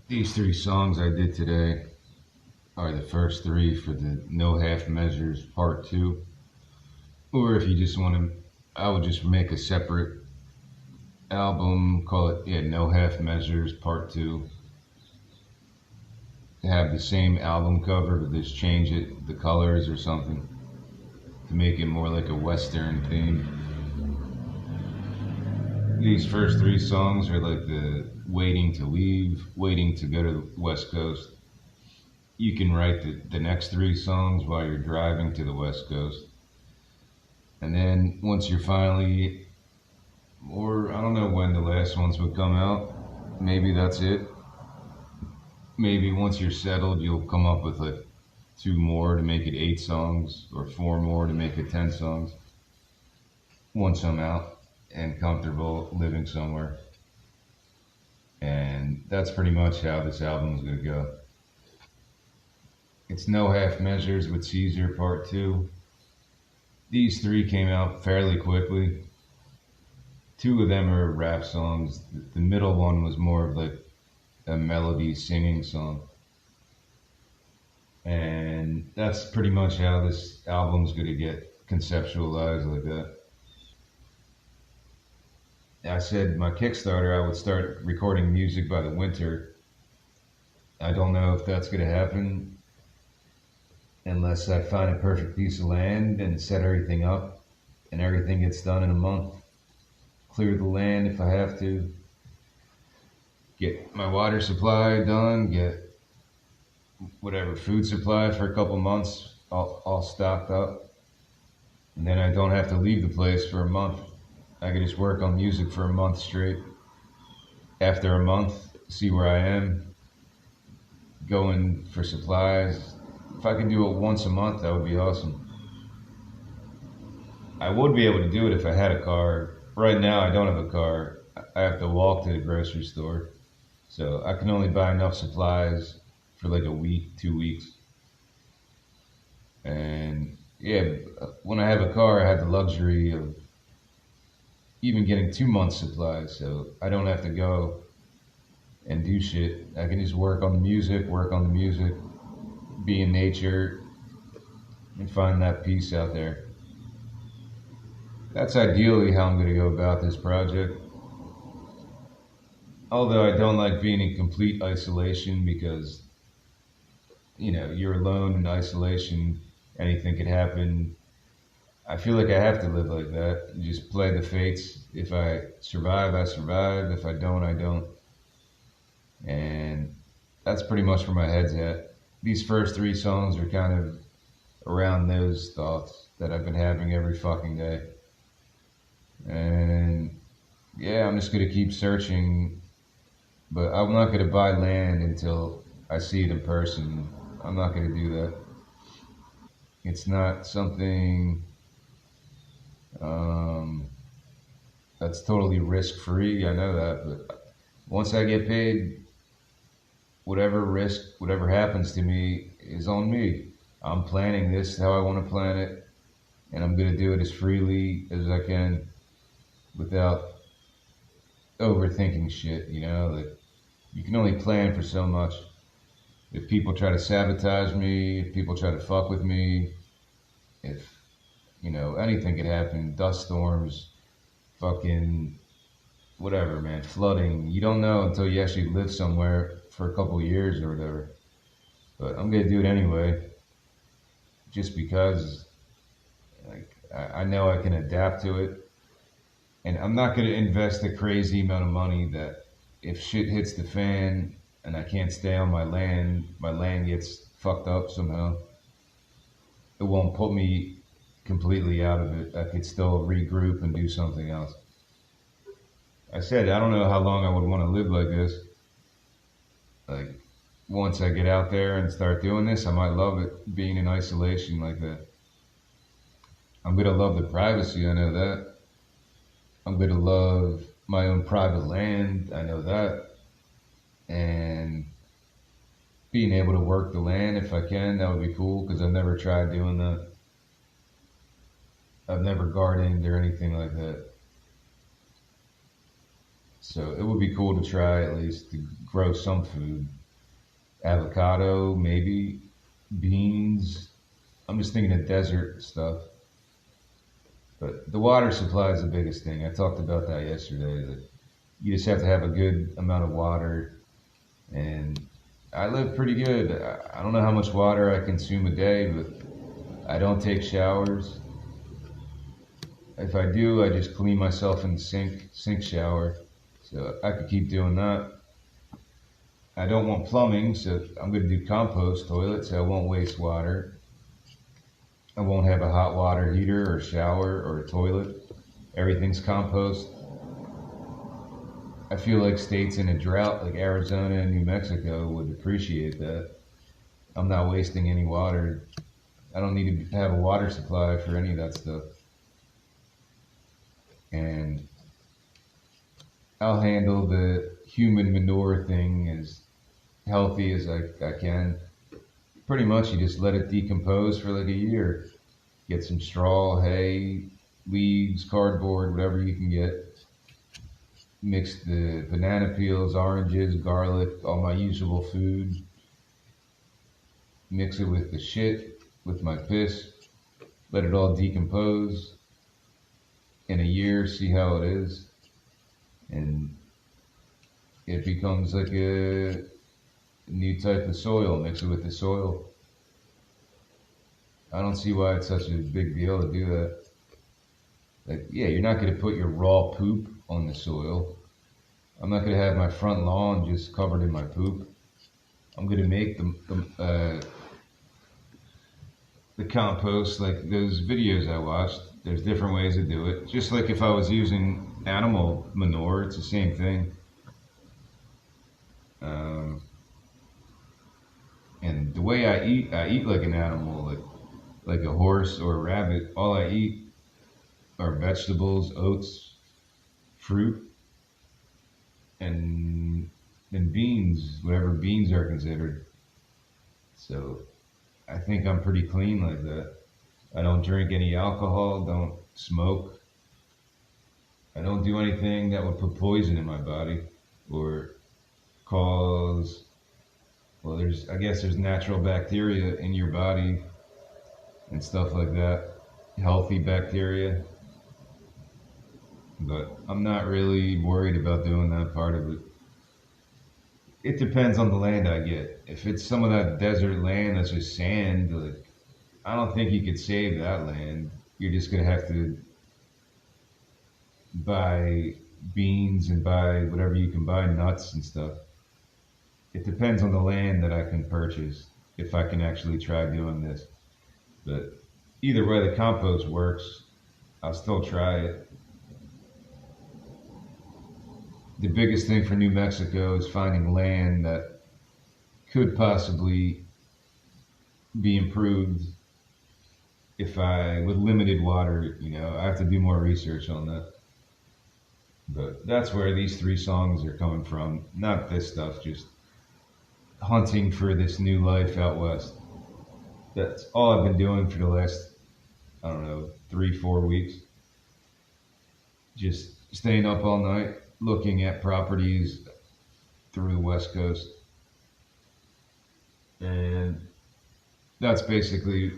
These three songs I did today are the first three for the No Half Measures Part 2. Or if you just want to, I would just make a separate album, call it, No Half Measures Part 2. Have the same album cover, but just change it, the colors or something, to make it more like a Western theme. These first three songs are like the waiting to leave, waiting to go to the West Coast. You can write the next three songs while you're driving to the West Coast. And then once you're finally, or I don't know when the last ones would come out, maybe that's it. Maybe once you're settled, you'll come up with like two more to make it 8 songs, or four more to make it 10 songs. Once I'm out and comfortable living somewhere. And that's pretty much how this album is going to go. It's No Half Measures with Caesar Part 2. These three came out fairly quickly. Two of them are rap songs. The middle one was more of like a melody singing song. And that's pretty much how this album's going to get conceptualized like that. I said my Kickstarter, I would start recording music by the winter. I don't know if that's going to happen unless I find a perfect piece of land and set everything up and everything gets done in a month. Clear the land if I have to. Get my water supply done, get whatever food supply for a couple months all stocked up. And then I don't have to leave the place for a month. I can just work on music for a month straight. After a month, see where I am, going for supplies. If I could do it once a month, that would be awesome. I would be able to do it if I had a car. Right now, I don't have a car. I have to walk to the grocery store. So I can only buy enough supplies for like a week, 2 weeks. And yeah, when I have a car, I have the luxury of even getting 2 months supplies. So I don't have to go and do shit. I can just work on the music, be in nature, and find that peace out there. That's ideally how I'm going to go about this project. Although I don't like being in complete isolation because, you're alone in isolation, anything could happen. I feel like I have to live like that. Just play the fates. If I survive, I survive. If I don't, I don't. And that's pretty much where my head's at. These first three songs are kind of around those thoughts that I've been having every fucking day. And yeah, I'm just gonna keep searching, but I'm not gonna buy land until I see it in person. I'm not gonna do that. It's not something um, that's totally risk free. I know that, but once I get paid, whatever happens to me is on me. I'm planning this how I want to plan it, and I'm gonna do it as freely as I can without overthinking shit. Like you can only plan for so much. If people try to sabotage me, if people try to fuck with me, if anything could happen. Dust storms, fucking whatever, man, flooding. You don't know until you actually live somewhere for a couple of years or whatever. But I'm gonna do it anyway, just because, like, I know I can adapt to it, and I'm not gonna invest a crazy amount of money that if shit hits the fan and I can't stay on my land gets fucked up somehow. It won't put me completely out of it. I could still regroup and do something else. I said I don't know how long I would want to live like this. Like once I get out there and start doing this, I might love it being in isolation like that. I'm gonna love the privacy, I know that. I'm gonna love my own private land, I know that. And being able to work the land if I can, that would be cool because I've never tried doing that. I've never gardened or anything like that. So it would be cool to try at least to grow some food. Avocado, maybe, beans. I'm just thinking of desert stuff. But the water supply is the biggest thing. I talked about that yesterday. That you just have to have a good amount of water. And I live pretty good. I don't know how much water I consume a day, but I don't take showers. If I do, I just clean myself in the sink shower. So I could keep doing that. I don't want plumbing, so I'm going to do compost toilets, so I won't waste water. I won't have a hot water heater or shower or a toilet. Everything's compost. I feel like states in a drought like Arizona and New Mexico would appreciate that. I'm not wasting any water. I don't need to have a water supply for any of that stuff. And I'll handle the human manure thing as healthy as I can. Pretty much you just let it decompose for like a year. Get some straw, hay, leaves, cardboard, whatever you can get. Mix the banana peels, oranges, garlic, all my usable food. Mix it with the shit, with my piss. Let it all decompose. In a year, see how it is. And it becomes like a new type of soil. Mix it with the soil. I don't see why it's such a big deal to do that. Like, yeah, you're not going to put your raw poop on the soil. I'm not going to have my front lawn just covered in my poop. I'm going to make the compost like those videos I watched. There's different ways to do it. Just like if I was using animal manure, it's the same thing. And the way I eat like an animal, like a horse or a rabbit. All I eat are vegetables, oats, fruit, and beans, whatever beans are considered. So I think I'm pretty clean like that. I don't drink any alcohol, don't smoke. I don't do anything that would put poison in my body or cause, well, I guess there's natural bacteria in your body and stuff like that, healthy bacteria. But I'm not really worried about doing that part of it. It depends on the land I get. If it's some of that desert land that's just sand, like, I don't think you could save that land. You're just gonna have to buy beans and buy whatever you can buy, nuts and stuff. It depends on the land that I can purchase if I can actually try doing this. But either way, the compost works. I'll still try it. The biggest thing for New Mexico is finding land that could possibly be improved if with limited water, I have to do more research on that. But that's where these 3 songs are coming from. Not this stuff, just hunting for this new life out west. That's all I've been doing for the last, I don't know, 3-4 weeks. Just staying up all night, looking at properties through the West Coast. And that's basically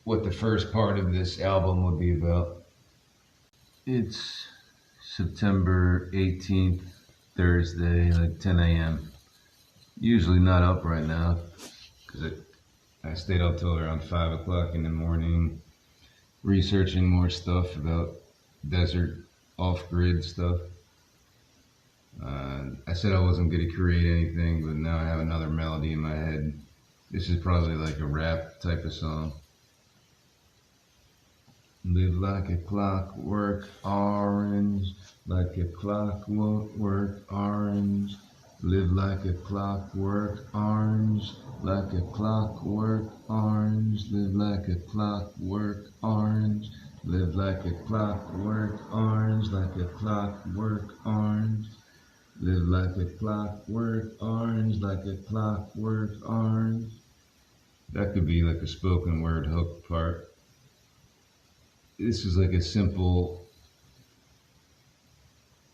what the first part of this album would be about. It's September 18th, Thursday, like 10 a.m. Usually not up right now because I stayed up till around 5 o'clock in the morning researching more stuff about desert off-grid stuff. I said I wasn't going to create anything, but now I have another melody in my head. This is probably like a rap type of song. Live like a clockwork orange, like a clockwork orange. Live like a clockwork orange, like a clockwork orange. Live like a clockwork orange. Live like a clockwork orange, like a clockwork orange. Live like a clockwork orange, like a clockwork orange. That could be like a spoken word hook part. This is like a simple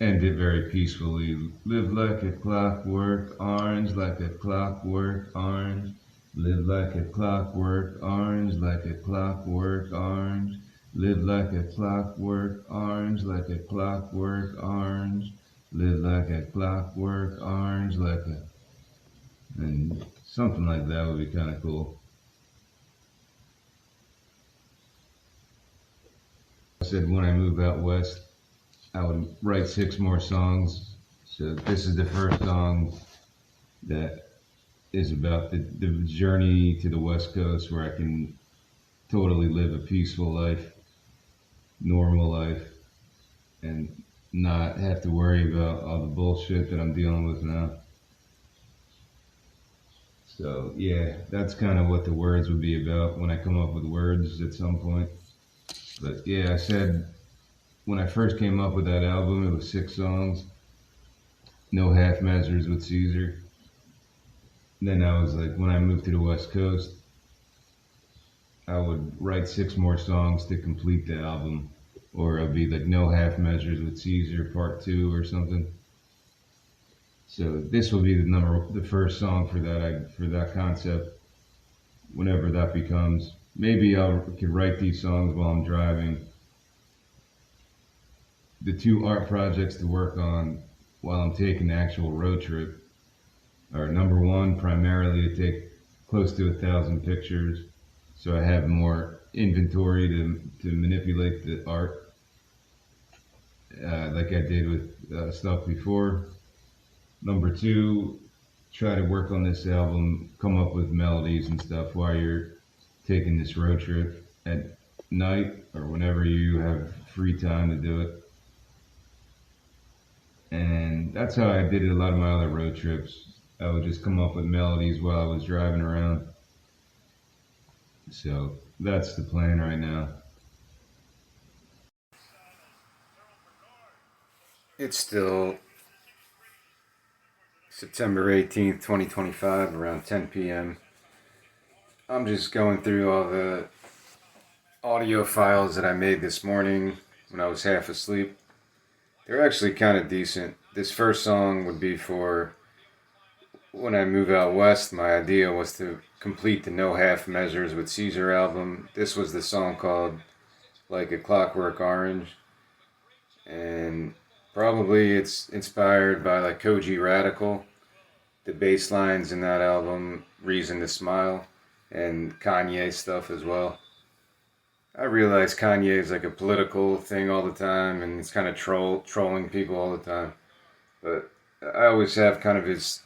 end it very peacefully. Live like a clockwork orange, like a clockwork orange. Live like a clockwork orange, like a clockwork orange. Live like a clockwork orange, like a clockwork orange. Live like a clockwork orange, like a. And something like that would be kind of cool. I said when I move out west, I would write 6 more songs. So this is the first song that is about the journey to the West Coast where I can totally live a peaceful life, normal life, and not have to worry about all the bullshit that I'm dealing with now. So yeah, that's kind of what the words would be about when I come up with words at some point. But yeah, I said when I first came up with that album, it was 6 songs, no half measures with Caesar. Then I was like, when I moved to the West Coast, I would write 6 more songs to complete the album, or it'd be like no half measures with Caesar Part 2 or something. So this will be the first song for that concept. Whenever that becomes, maybe I could write these songs while I'm driving. The 2 art projects to work on while I'm taking the actual road trip are number 1, primarily to take close to 1,000 pictures, so I have more inventory to manipulate the art, like I did with stuff before. Number 2, try to work on this album, come up with melodies and stuff while you're taking this road trip at night or whenever you have free time to do it. And that's how I did a lot of my other road trips. I would just come up with melodies while I was driving around. So that's the plan right now. It's still September 18th, 2025, around 10 p.m. I'm just going through all the audio files that I made this morning when I was half asleep. They're actually kind of decent. This first song would be for when I move out west. My idea was to complete the No Half Measures with Caesar album. This was the song called Like a Clockwork Orange. And probably it's inspired by like Koji Radical. The bass lines in that album, Reason to Smile, and Kanye stuff as well. I realize Kanye is like a political thing all the time, and he's kind of trolling people all the time. But I always have kind of his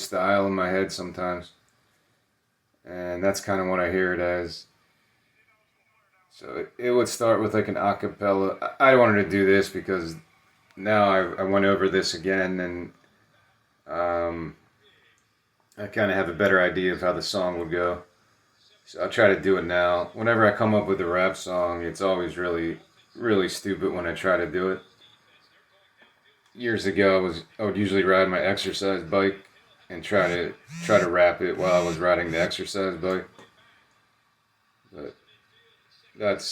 style in my head sometimes, and that's kind of what I hear it as. So it would start with like an acapella. I wanted to do this because now I went over this again, and I kind of have a better idea of how the song would go. So I'll try to do it now. Whenever I come up with a rap song, it's always really, really stupid when I try to do it. Years ago, I would usually ride my exercise bike and try to rap it while I was riding the exercise bike. But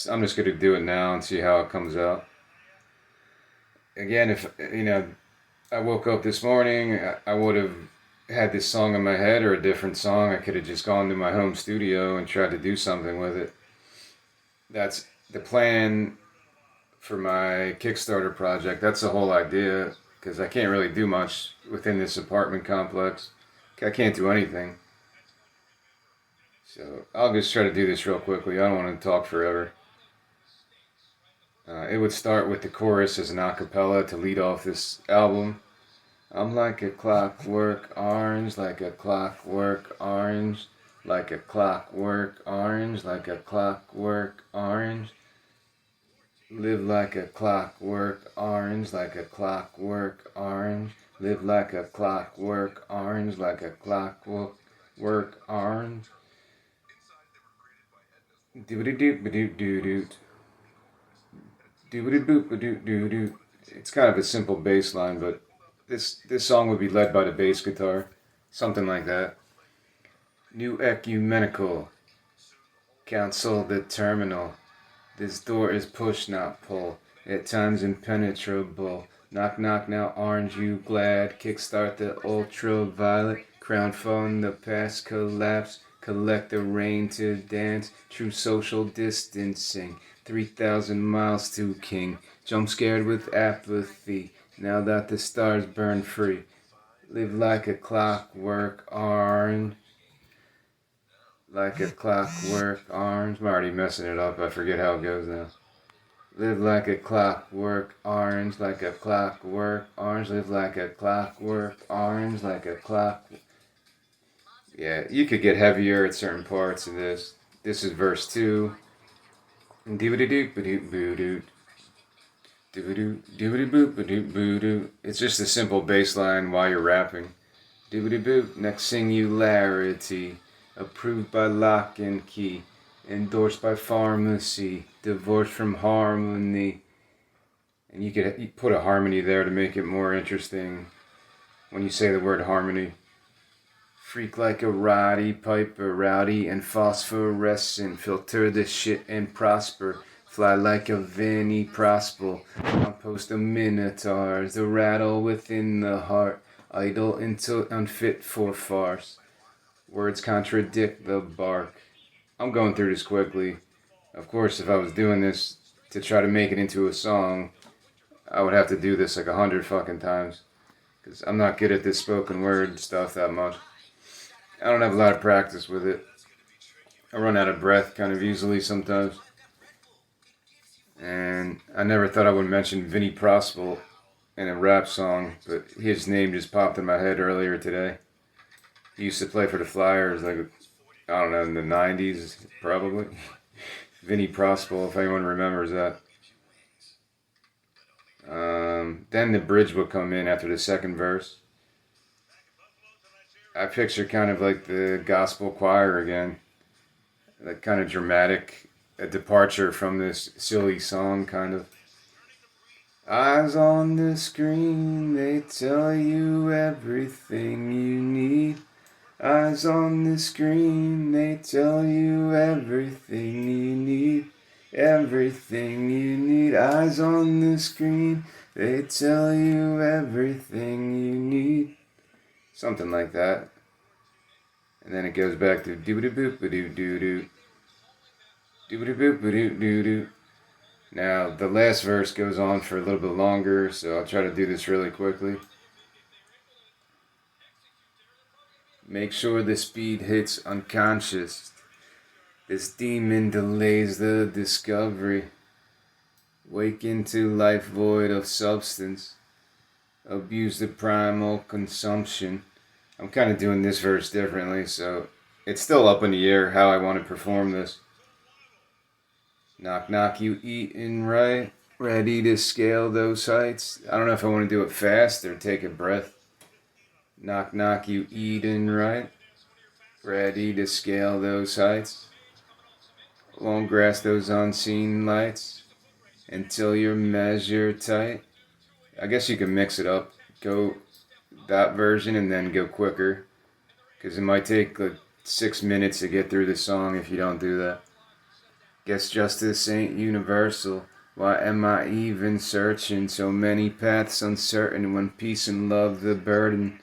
I'm just gonna do it now and see how it comes out. Again, if I woke up this morning, I would have had this song in my head or a different song. I could have just gone to my home studio and tried to do something with it. That's the plan for my Kickstarter project. That's the whole idea, because I can't really do much within this apartment complex. I can't do anything. So I'll just try to do this real quickly. I don't want to talk forever. It would start with the chorus as an acapella to lead off this album. I'm like a clockwork orange, like a clockwork orange, like a clockwork orange, like a clockwork orange. Live like a clockwork orange, like a clockwork orange. Live like a clockwork orange, like a clockwork orange. Doobity-doop-a-doot-doot-doot. Doobity-boop-a-doot-doot-doot. It's kind of a simple bass line, but this song would be led by the bass guitar, something like that. New ecumenical, counsel the terminal. This door is push, not pull. At times impenetrable. Knock knock now, aren't you glad? Kickstart the ultraviolet. Crown fund the past collapse. Collect the rain to dance. True social distancing. 3,000 miles to King. Jump scared with apathy. Now that the stars burn free. Live like a clockwork orange. Like a clockwork orange. I'm already messing it up. I forget how it goes now. Live like a clockwork orange, like a clockwork orange. Live like a clockwork orange, like a clock. Yeah, you could get heavier at certain parts of this. This is verse 2. It's just a simple bass line while you're rapping. Next singularity. Approved by lock and key. Endorsed by pharmacy. Divorced from harmony. And you put a harmony there to make it more interesting when you say the word harmony. Freak like a Roddy Piper, rowdy and phosphorescent. Filter the shit and prosper. Fly like a Vinnie Prospel. Compost the minotaurs. The rattle within the heart. Idle until unfit for farce. Words contradict the bark. I'm going through this quickly. Of course, if I was doing this to try to make it into a song, I would have to do this like 100 fucking times. Because I'm not good at this spoken word stuff that much. I don't have a lot of practice with it. I run out of breath kind of easily sometimes. And I never thought I would mention Vinnie Prospel in a rap song, but his name just popped in my head earlier today. He used to play for the Flyers, like, I don't know, in the 90s, probably. Vinnie Prospel, if anyone remembers that. Then the bridge would come in after the second verse. I picture kind of like the gospel choir again. Like kind of dramatic, a departure from this silly song, kind of. Eyes on the screen, they tell you everything you need. Eyes on the screen, they tell you everything you need. Everything you need. Eyes on the screen, they tell you everything you need. Something like that. And then it goes back to doo-ba-doo-boop-ba-doo-doo-doo. Doo-ba-doo-boop-ba-doo-doo-doo. Now, the last verse goes on for a little bit longer, so I'll try to do this really quickly. Make sure the speed hits unconscious. This demon delays the discovery. Wake into life void of substance. Abuse the primal consumption. I'm kind of doing this verse differently, so it's still up in the air how I want to perform this. Knock knock, you eatin' right? Ready to scale those heights? I don't know if I want to do it fast or take a breath. Knock knock, you eatin' right? Ready to scale those heights? Won't grasp those unseen lights until you're measure tight. I guess you can mix it up. Go that version and then go quicker. Because it might take like 6 minutes to get through the song if you don't do that. Guess justice ain't universal. Why am I even searching? So many paths uncertain when peace and love the burden.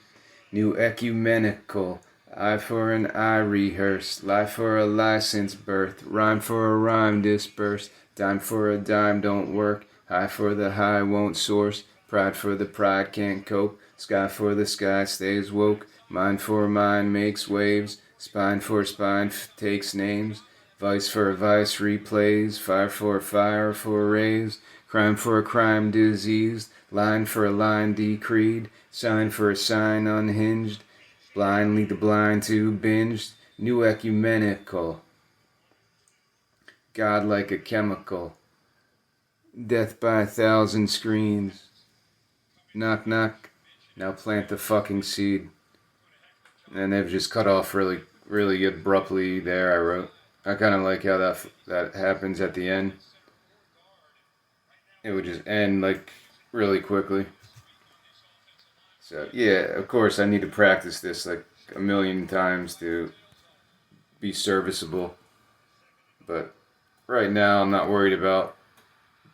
New ecumenical. Eye for an eye rehearsed. Life for a license birth. Rhyme for a rhyme dispersed. Dime for a dime don't work. High for the high won't source. Pride for the pride can't cope. Sky for the sky stays woke. Mind for mind makes waves. Spine for spine takes names. Vice for vice replays. Fire for rays. Crime for a crime diseased. Line for a line decreed. Sign for a sign unhinged. Blind lead the blind to binged. New ecumenical. God like a chemical. Death by 1,000 screens. Knock knock. Now plant the fucking seed. And they've just cut off really abruptly there, I wrote. I kind of like how that happens at the end. It would just end like really quickly. So yeah, of course I need to practice this like a million times to be serviceable. But right now I'm not worried about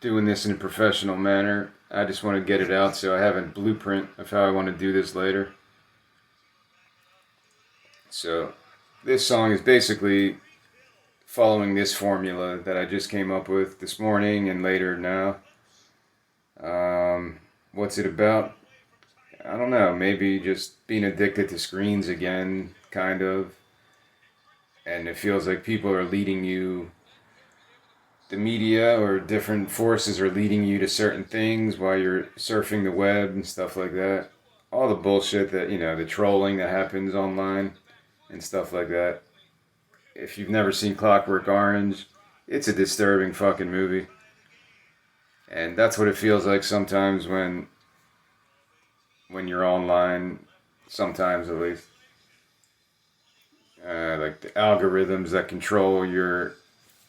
doing this in a professional manner. I just want to get it out so I have a blueprint of how I want to do this later. So this song is basically following this formula that I just came up with this morning and later now. What's it about? I don't know, maybe just being addicted to screens again, kind of. And it feels like people are leading you, the media or different forces are leading you to certain things while you're surfing the web and stuff like that. All the bullshit that, the trolling that happens online and stuff like that. If you've never seen Clockwork Orange, it's a disturbing fucking movie. And that's what it feels like sometimes when you're online, sometimes at least. Like the algorithms that control your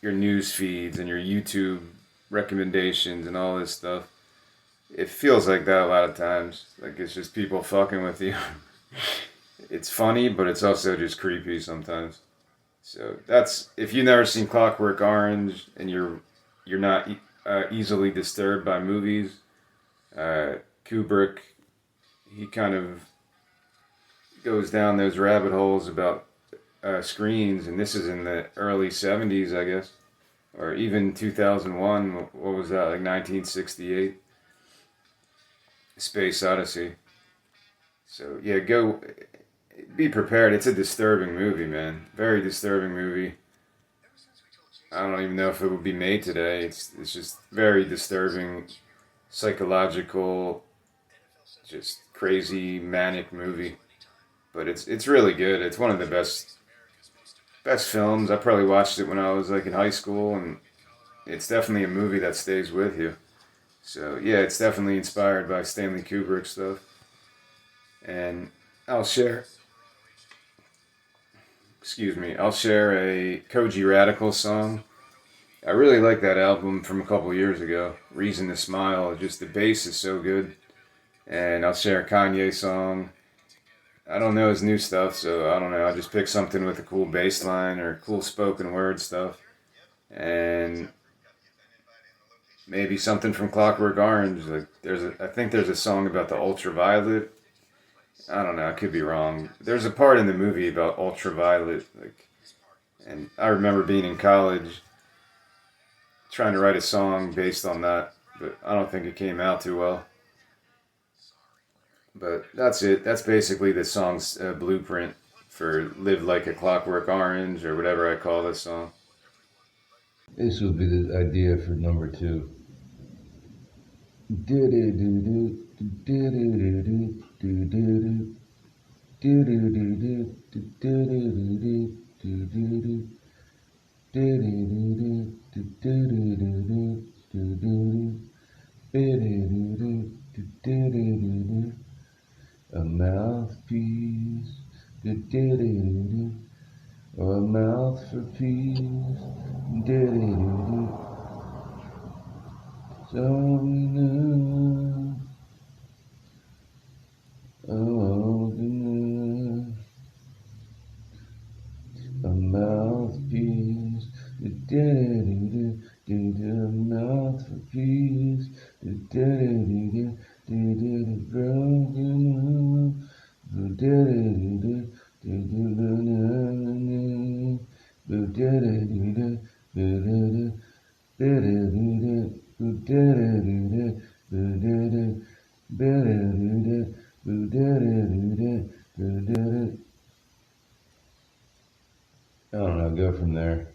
news feeds and your YouTube recommendations and all this stuff. It feels like that a lot of times. Like it's just people fucking with you. It's funny, but it's also just creepy sometimes. So that's, if you've never seen Clockwork Orange and you're not easily disturbed by movies, Kubrick, he kind of goes down those rabbit holes about screens, and this is in the early 70s, I guess, or even 2001. What was that, like 1968? Space Odyssey. So yeah, go be prepared. It's a disturbing movie, man. Very disturbing movie. I don't even know if it would be made today. It's just very disturbing, psychological, just crazy manic movie. But it's really good. It's one of the best films. I probably watched it when I was like in high school, and it's definitely a movie that stays with you. So yeah, it's definitely inspired by Stanley Kubrick stuff. And I'll share a Koji Radical song. I really like that album from a couple years ago, Reason to Smile. Just the bass is so good. And I'll share a Kanye song. I don't know his new stuff, so I don't know. I'll just pick something with a cool bass line or cool spoken word stuff. And maybe something from Clockwork Orange. Like I think there's a song about the ultraviolet. I don't know, I could be wrong. There's a part in the movie about ultraviolet, and I remember being in college trying to write a song based on that, but I don't think it came out too well. But that's it. That's basically the song's blueprint for Live Like a Clockwork Orange, or whatever I call this song. This will be the idea for number 2. A mouthpiece, or a mouth for peace, so we know, oh, a mouthpiece, a mouth for peace, I don't know, go from there.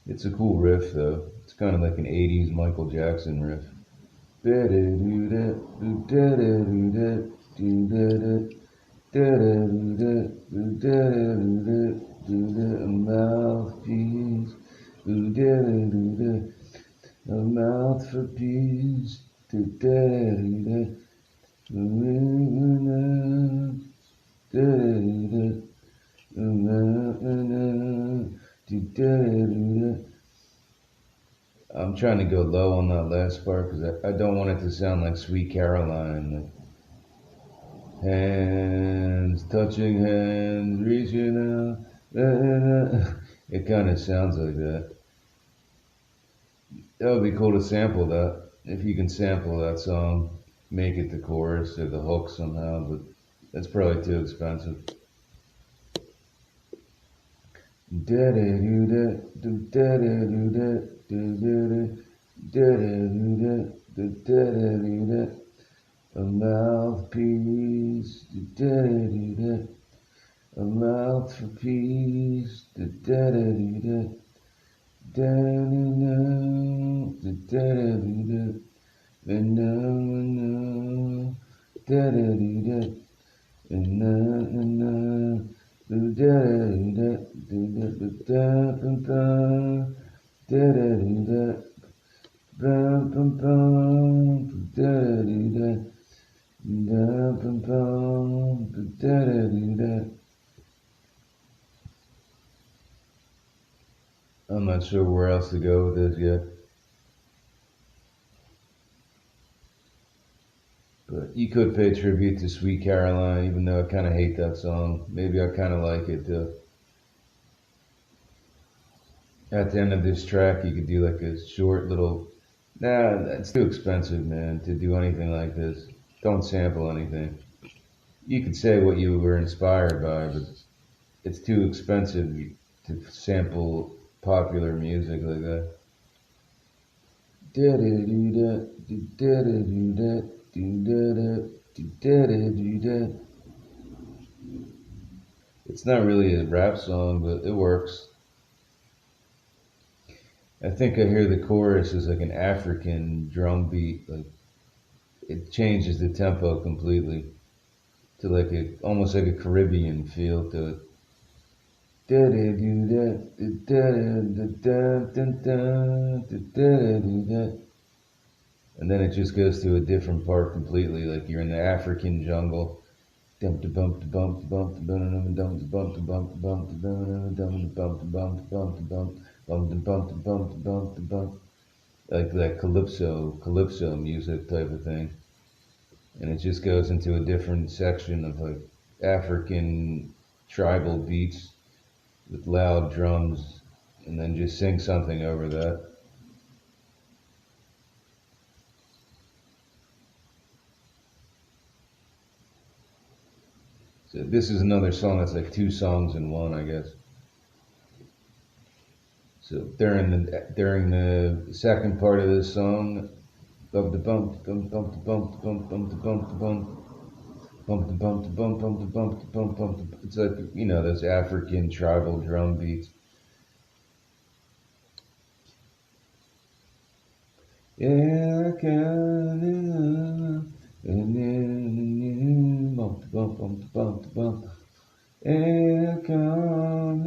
It's a cool riff though. It's kind of like an 80s Michael Jackson riff. A mouthpiece, a mouth for peace. I'm trying to go low on that last part because I don't want it to sound like Sweet Caroline. Hands touching hands, reaching out. It kind of sounds like that. That would be cool to sample that. If you can sample that song, make it the chorus or the hook somehow, but that's probably too expensive. A mouthpiece, a mouth for peace, I'm not sure where else to go with this yet. But you could pay tribute to Sweet Caroline, even though I kind of hate that song. Maybe I kind of like it too. At the end of this track, you could do like a short little. Nah, that's too expensive, man, to do anything like this. Don't sample anything. You could say what you were inspired by, but it's too expensive to sample popular music like that. It's not really a rap song, but it works. I think I hear the chorus is like an African drum beat. Like it changes the tempo completely to like a almost like a Caribbean feel to it. And then it just goes to a different part completely, like you're in the African jungle. Like that calypso music type of thing. And it just goes into a different section of like African tribal beats with loud drums, and then just sing something over that. So this is another song that's like two songs in one, I guess. So during the second part of this song, bump the bump, bump bump the bump, bump bump the bump the bump. Bump the bump the bump bump the bump the bump bump the, it's like those African tribal drum beats. Yeah, I can, and then bump the bump bump the bump the bump. Yeah, I can,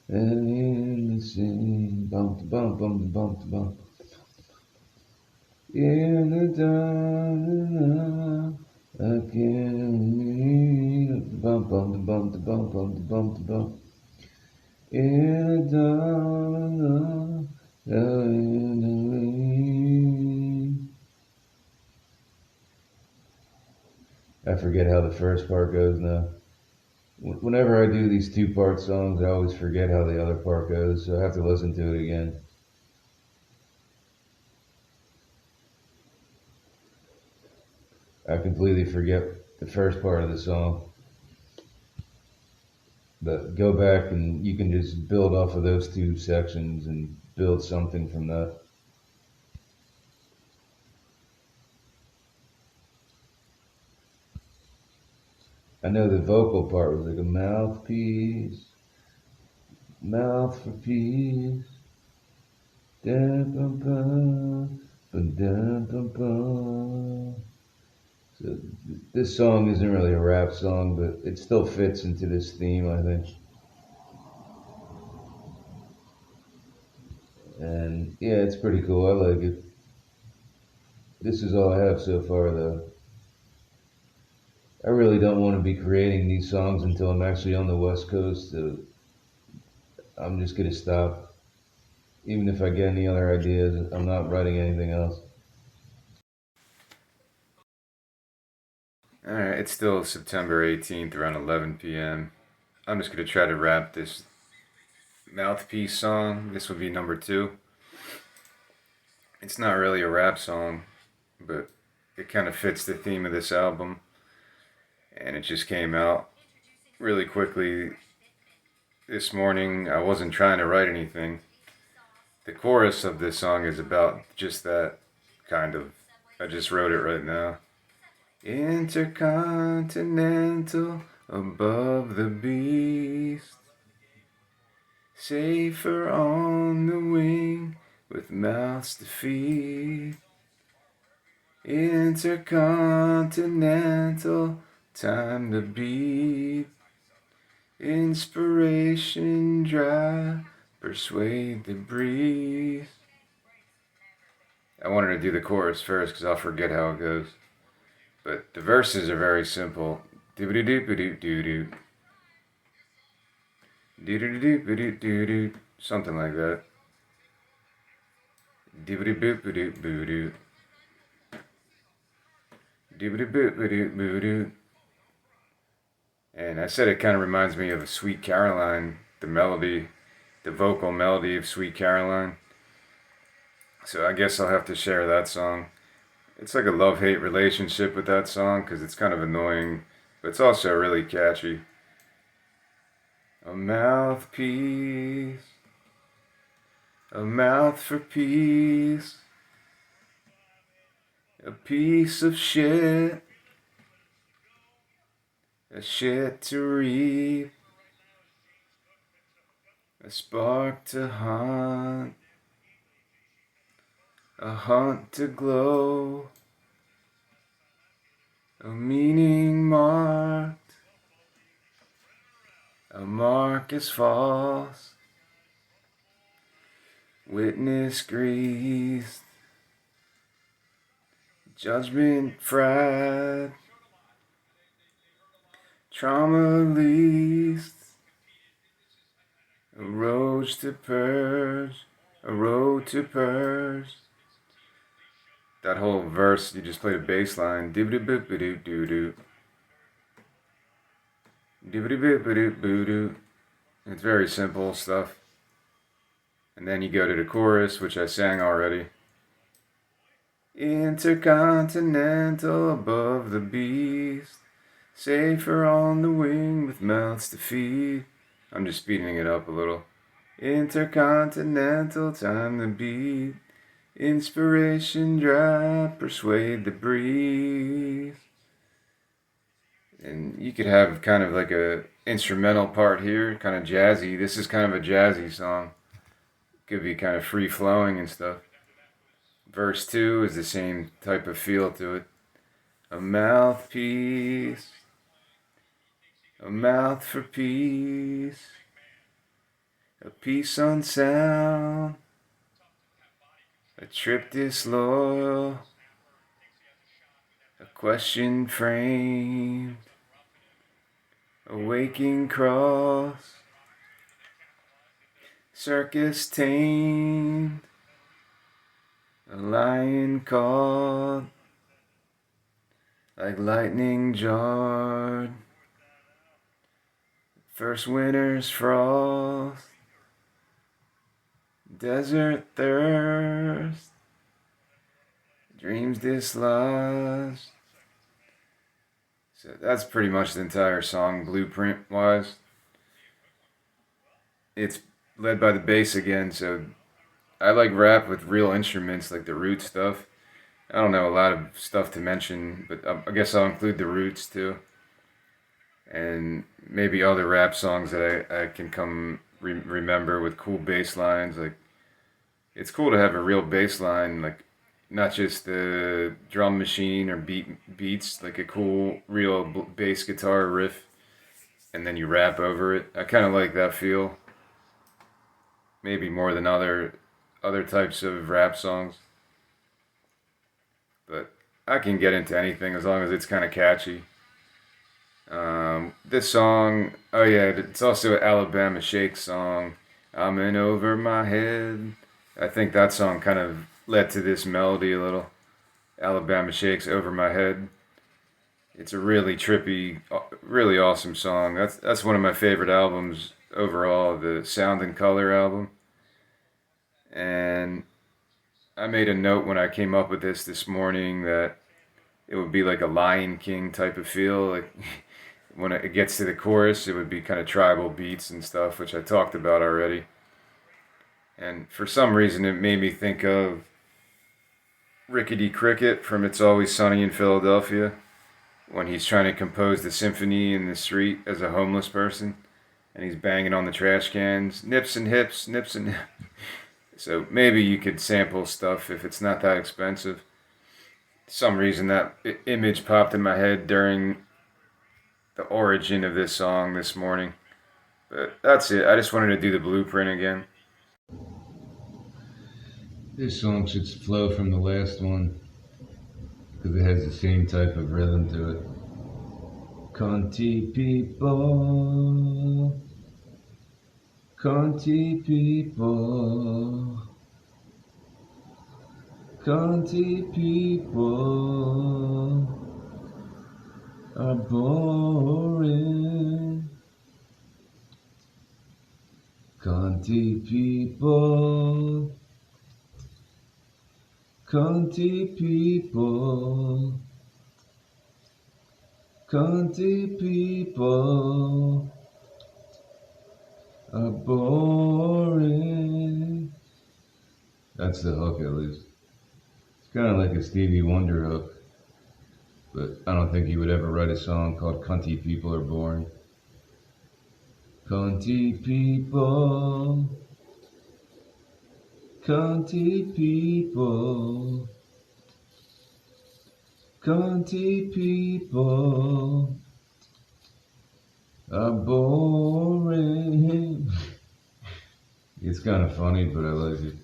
and in the city bump the bump bump the bump the bump. In the dawn, I can bump bump the bump the bump bump the bump the bump. In the dawn, in the rain. I forget how the first part goes now. Whenever I do these two-part songs, I always forget how the other part goes, so I have to listen to it again. I completely forget the first part of the song. But go back and you can just build off of those two sections and build something from that. I know the vocal part was like a mouthpiece, mouth for peace. Dum, bum, bum, dum, bum, bum. So this song isn't really a rap song, but it still fits into this theme, I think. And yeah, it's pretty cool. I like it. This is all I have so far, though. I really don't want to be creating these songs until I'm actually on the West Coast. So I'm just gonna stop. Even if I get any other ideas, I'm not writing anything else. Alright, it's still September 18th around 11 p.m. I'm just going to try to wrap this Mouthpiece song. This would be number 2. It's not really a rap song, but it kind of fits the theme of this album. And it just came out really quickly this morning. I wasn't trying to write anything. The chorus of this song is about just that, kind of. I just wrote it right now. Intercontinental above the beast, safer on the wing with mouths to feed. Intercontinental, time to beat. Inspiration dry, persuade the breeze. I wanted to do the chorus first because I'll forget how it goes. But the verses are very simple. Do-do-do-do-do-do. Do-do-do-do-do-do. Something like that. Do-do-do-do-do-do. Do-do-do-do-do-do. And I said it kind of reminds me of Sweet Caroline, the melody, the vocal melody of Sweet Caroline. So I guess I'll have to share that song. It's like a love-hate relationship with that song because it's kind of annoying, but it's also really catchy. A mouthpiece, a mouth for peace, a piece of shit, a shit to reap, a spark to hunt, a hunt to glow, a meaning marked, a mark is false, witness greased, judgment fried, trauma least, a road to purge, a road to purge. That whole verse, you just play the bass line. Doo-doo-boop-a-doo-doo-doo. Doo-doo-boop-a-doo-boo-doo. It's very simple stuff. And then you go to the chorus, which I sang already. Intercontinental above the beast, safer on the wing with mouths to feed. I'm just speeding it up a little. Intercontinental, time to beat. Inspiration dry, persuade the breeze. And you could have kind of like a instrumental part here, kind of jazzy. This is kind of a jazzy song. Could be kind of free flowing and stuff. Verse 2 is the same type of feel to it. A mouthpiece, a mouth for peace, a piece on sound, a trip disloyal, a question framed, a waking cross, circus tamed, a lion caught, like lightning jarred, first winter's frost, desert thirst, dreams dislodged. So that's pretty much the entire song, blueprint wise. It's led by the bass again, so I like rap with real instruments like the root stuff. I don't know a lot of stuff to mention, but I guess I'll include the roots too. And maybe other rap songs that I can remember with cool bass lines. Like, it's cool to have a real bass line, like not just the drum machine or beats, like a cool real bass guitar riff, and then you rap over it. I kind of like that feel. Maybe more than other types of rap songs. But I can get into anything as long as it's kind of catchy. This song, oh yeah, it's also an Alabama Shake song. I'm in over my head. I think that song kind of led to this melody a little. Alabama Shakes Over My Head. It's a really trippy, really awesome song. That's one of my favorite albums overall the Sound and Color album. And I made a note when I came up with this morning that it would be like a Lion King type of feel. Like when it gets to the chorus, it would be kind of tribal beats and stuff, which I talked about already. And for some reason, it made me think of Rickety Cricket from It's Always Sunny in Philadelphia when he's trying to compose the symphony in the street as a homeless person. And he's banging on the trash cans, nips and hips, nips and hips. So maybe you could sample stuff if it's not that expensive. For some reason that image popped in my head during the origin of this song this morning. But that's it. I just wanted to do the blueprint again. This song should flow from the last one because it has the same type of rhythm to it. Conti people, Conti people, Conti people are boring. Conti people, Conti people, Conti people are boring. That's the hook, at least. It's kind of like a Stevie Wonder hook, but I don't think he would ever write a song called Cunty People Are Boring. Cunty people, Cunty people, Cunty people are boring. It's kind of funny, but I like it.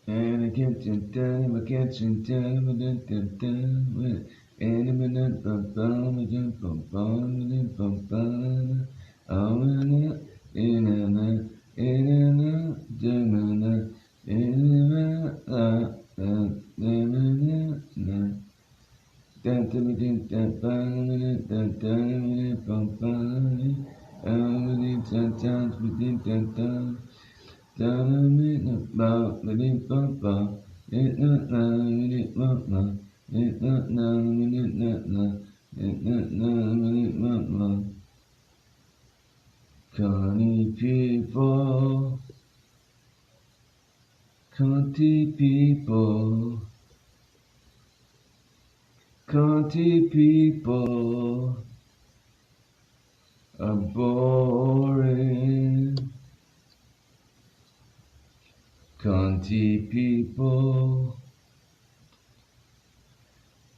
And I can't time, I can't time, I don't time. And I'm not bum bum, I don't bum bum, Connie people, Conti people, Conti people are boring. Conti people,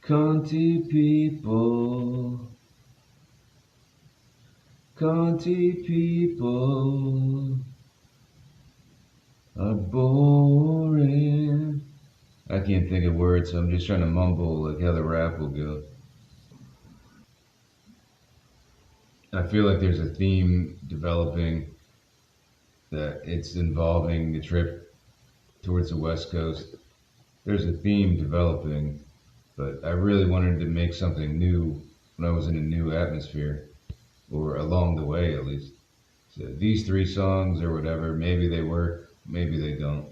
Conti people, Conti people are boring. I can't think of words, so I'm just trying to mumble like how the rap will go. I feel like there's a theme developing that it's involving the trip towards the West Coast. There's a theme developing, but I really wanted to make something new when I was in a new atmosphere, or along the way at least. So these three songs or whatever, maybe they work, maybe they don't.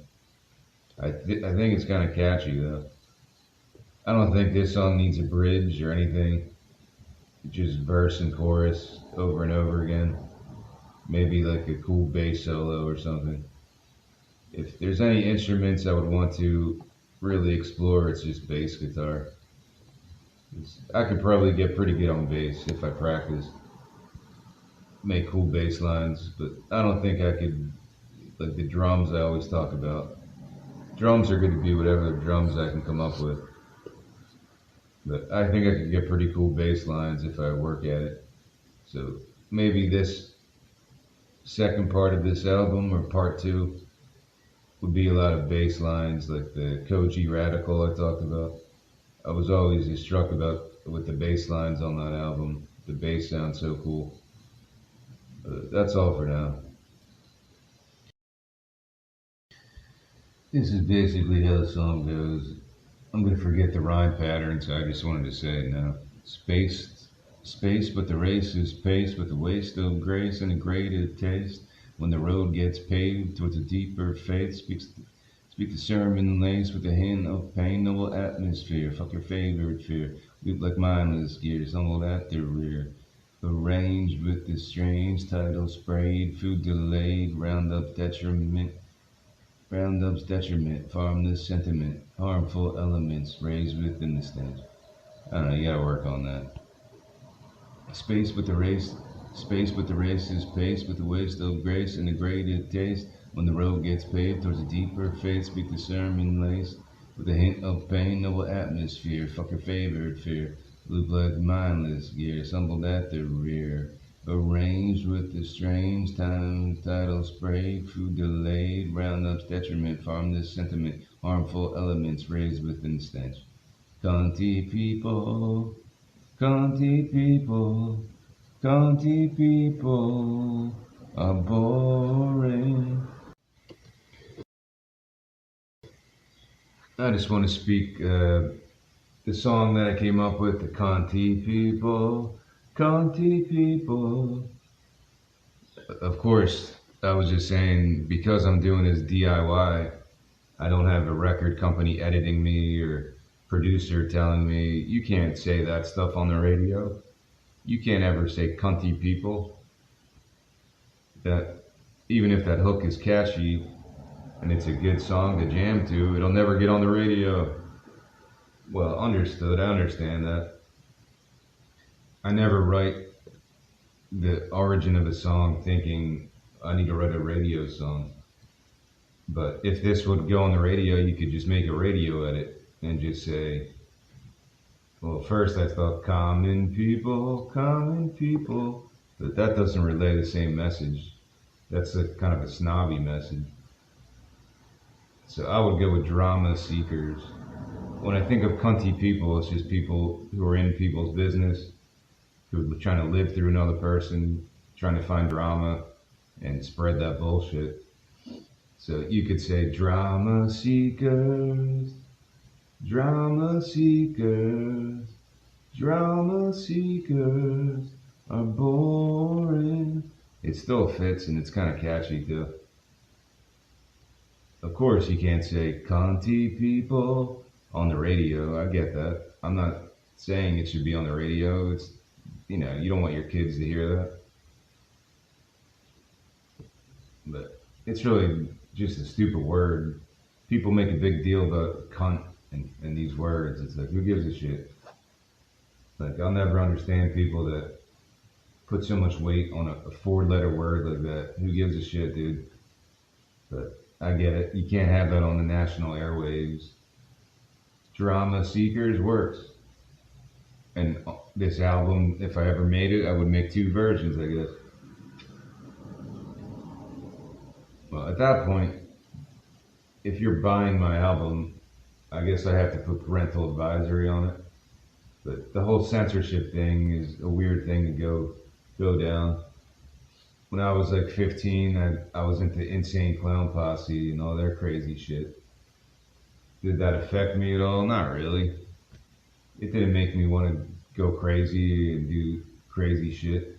I think it's kind of catchy though. I don't think this song needs a bridge or anything. Just verse and chorus over and over again. Maybe like a cool bass solo or something. If there's any instruments I would want to really explore, it's just bass guitar. I could probably get pretty good on bass if I practice. Make cool bass lines, but I don't think I could, like the drums I always talk about. Drums are going to be whatever drums I can come up with. But I think I could get pretty cool bass lines if I work at it. So maybe this second part of this album, or part two, would be a lot of bass lines like the Koji Radical I talked about. I was always struck about with the bass lines on that album. The bass sounds so cool. That's all for now. This is basically how the song goes. I'm going to forget the rhyme pattern, so I just wanted to say it now. Spaced, Space, but the race is pace with a waste of grace and a greater taste. When the road gets paved towards a deeper faith, speak the sermon laced with a hint of pain, noble atmosphere. Fuck your favorite fear. Loop like mindless gears, humbled at the rear. Arranged with the strange title sprayed, food delayed, roundup's detriment, farmless sentiment, harmful elements raised within the stench. I don't know, you gotta work on that. Space with the race is pace with the waste of grace and a greater taste. When the road gets paved towards a deeper faith, speak the sermon laced with a hint of pain, noble atmosphere. Fuck your favorite fear. Loop like mindless gear, stumbled at the rear. Arranged with the strange title sprayed, food delayed, roundup's detriment, farmless sentiment, harmful elements raised within stench. Cunty people. County people are boring. I just want to speak the song that I came up with, the County people. Of course, I was just saying, because I'm doing this DIY, I don't have a record company editing me or producer telling me, you can't say that stuff on the radio. You can't ever say cunty people. That even if that hook is catchy and it's a good song to jam to, it'll never get on the radio. Well, understood. I understand that. I never write the origin of a song thinking I need to write a radio song. But if this would go on the radio, you could just make a radio edit and just say, well, first I thought common people, but that doesn't relay the same message. That's a kind of a snobby message. So I would go with drama seekers. When I think of cunty people, it's just people who are in people's business, who are trying to live through another person, trying to find drama and spread that bullshit. So you could say drama seekers are boring. It still fits and it's kind of catchy too. Of course, you can't say cunty people on the radio. I get that. I'm not saying it should be on the radio. It's, you don't want your kids to hear that. But it's really just a stupid word. People make a big deal about cunt and these words. It's like, who gives a shit? Like, I'll never understand people that put so much weight on a four-letter word like that. Who gives a shit, dude? But I get it. You can't have that on the national airwaves. Drama Seekers works. And this album, if I ever made it, I would make two versions, I guess. Well, at that point, if you're buying my album, I guess I have to put parental advisory on it. But the whole censorship thing is a weird thing to go down. When I was like 15, I was into Insane Clown Posse and all their crazy shit. Did that affect me at all? Not really. It didn't make me want to go crazy and do crazy shit.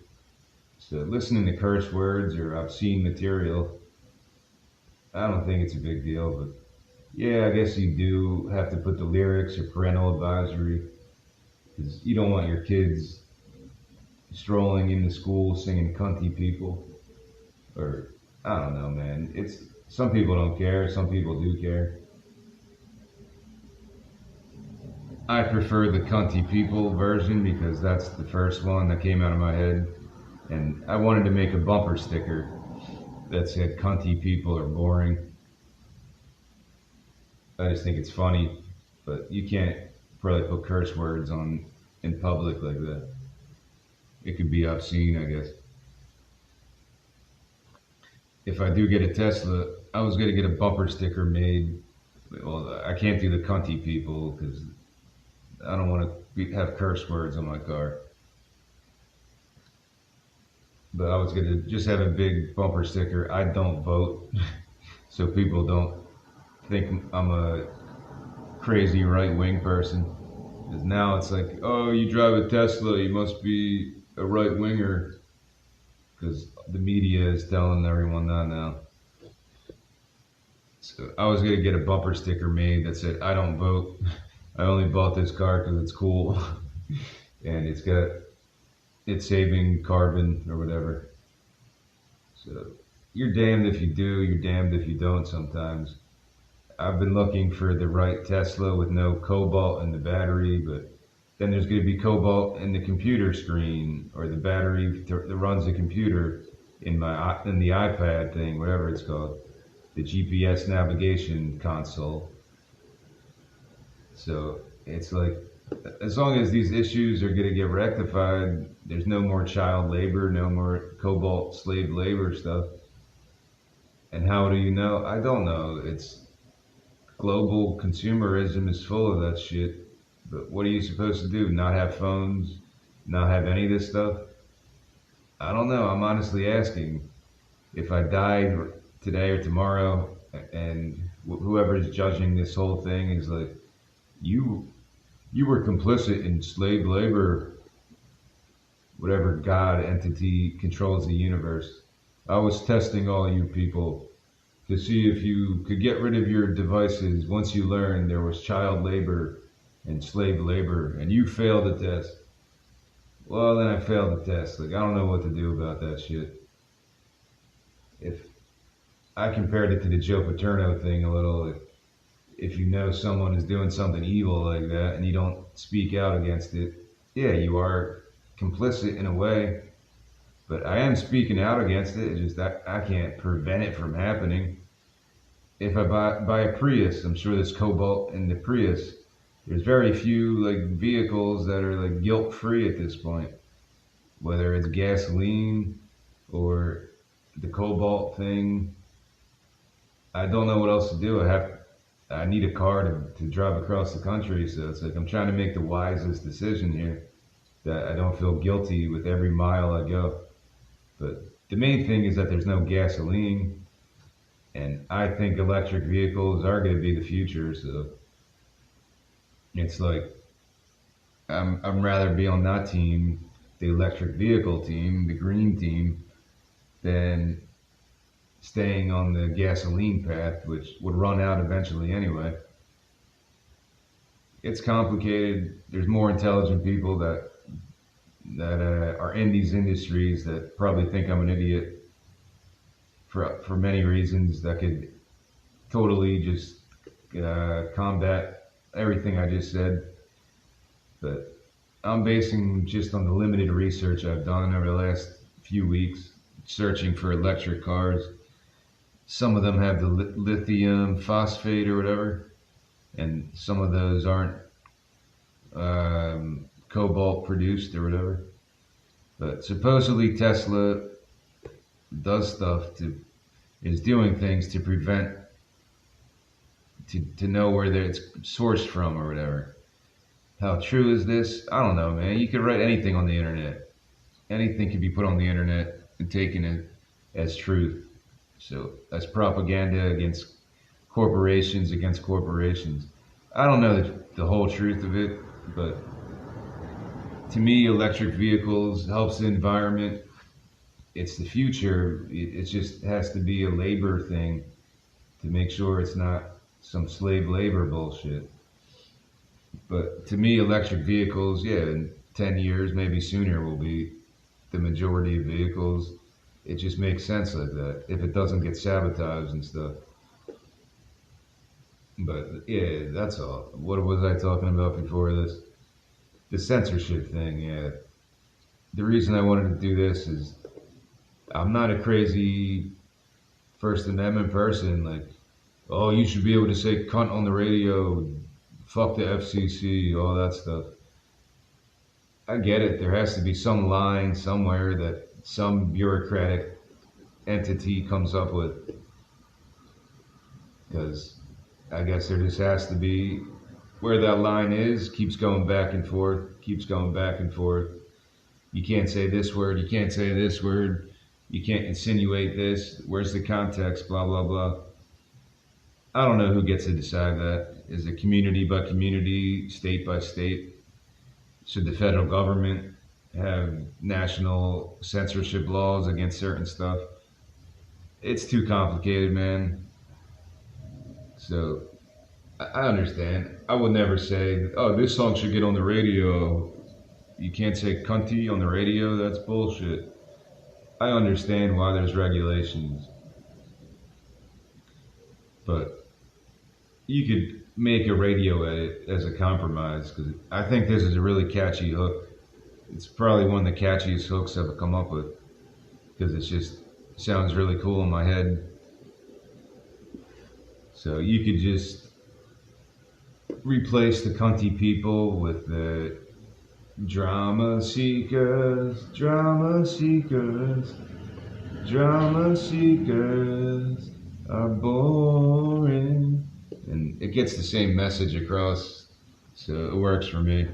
So listening to curse words or obscene material, I don't think it's a big deal, but yeah, I guess you do have to put the lyrics or parental advisory, because you don't want your kids strolling into school singing cunty people. Or, I don't know, man. Some people don't care, some people do care. I prefer the cunty people version because that's the first one that came out of my head. And I wanted to make a bumper sticker that said cunty people are boring. I just think it's funny, but you can't probably put curse words on in public like that. It could be obscene, I guess. If I do get a Tesla, I was going to get a bumper sticker made. Well, I can't do the cunty people because I don't want to have curse words on my car. But I was going to just have a big bumper sticker, I don't vote, so people don't think I'm a crazy right-wing person. Because now it's like, oh, you drive a Tesla, you must be a right winger. Because the media is telling everyone that now. So I was gonna get a bumper sticker made that said, "I don't vote. I only bought this car because it's cool," and it's saving carbon or whatever. So you're damned if you do, you're damned if you don't. Sometimes I've been looking for the right Tesla with no cobalt in the battery, but then there's going to be cobalt in the computer screen or the battery that runs the computer in the iPad thing, whatever it's called, the GPS navigation console. So it's like, as long as these issues are going to get rectified, there's no more child labor, no more cobalt slave labor stuff. And how do you know? I don't know. It's global consumerism is full of that shit. But what are you supposed to do? Not have phones? Not have any of this stuff? I don't know. I'm honestly asking. If I died today or tomorrow, and whoever's judging this whole thing is like, you were complicit in slave labor, whatever God entity controls the universe. I was testing all you people to see if you could get rid of your devices once you learned there was child labor and slave labor, and you failed the test. Well, then I failed the test. Like, I don't know what to do about that shit. If I compared it to the Joe Paterno thing a little, if you know someone is doing something evil like that and you don't speak out against it, yeah, you are complicit in a way, but I am speaking out against it. It's just that I can't prevent it from happening. If I buy a Prius, I'm sure there's cobalt in the Prius. There's very few like vehicles that are like guilt-free at this point, whether it's gasoline or the cobalt thing. I don't know what else to do. I need a car to drive across the country, so it's like I'm trying to make the wisest decision here, that I don't feel guilty with every mile I go. But the main thing is that there's no gasoline, and I think electric vehicles are going to be the future. So it's like I'm rather be on that team, the electric vehicle team, the green team, than staying on the gasoline path, which would run out eventually anyway. It's complicated. There's more intelligent people that are in these industries that probably think I'm an idiot for many reasons that could totally just combat everything I just said. But I'm basing just on the limited research I've done over the last few weeks, searching for electric cars. Some of them have the lithium phosphate or whatever, and some of those aren't cobalt produced or whatever. But supposedly Tesla is doing things to prevent, to know where it's sourced from or whatever. How true is this? I don't know, man. You could write anything on the internet. Anything can be put on the internet and taken as truth. So that's propaganda against corporations. I don't know the whole truth of it, but to me, electric vehicles helps the environment. It's the future. It just has to be a labor thing to make sure it's not some slave labor bullshit. But to me, electric vehicles, yeah, in 10 years, maybe sooner, will be the majority of vehicles. It just makes sense like that, if it doesn't get sabotaged and stuff. But yeah, that's all. What was I talking about before this? The censorship thing, yeah. The reason I wanted to do this is I'm not a crazy First Amendment person. Like, oh, you should be able to say cunt on the radio, fuck the FCC, all that stuff. I get it. There has to be some line somewhere that some bureaucratic entity comes up with. Because I guess there just has to be, where that line is, keeps going back and forth. You can't say this word, you can't say this word, you can't insinuate this, where's the context, blah, blah, blah. I don't know who gets to decide that. Is it community by community, state by state? Should the federal government have national censorship laws against certain stuff? It's too complicated, man. So I understand. I would never say, oh, this song should get on the radio. You can't say cunty on the radio. That's bullshit. I understand why there's regulations, but you could make a radio edit as a compromise because I think this is a really catchy hook. It's probably one of the catchiest hooks I've come up with because it just sounds really cool in my head. So you could just replace the cunty people with the drama seekers, drama seekers, drama seekers are boring. And it gets the same message across, so it works for me.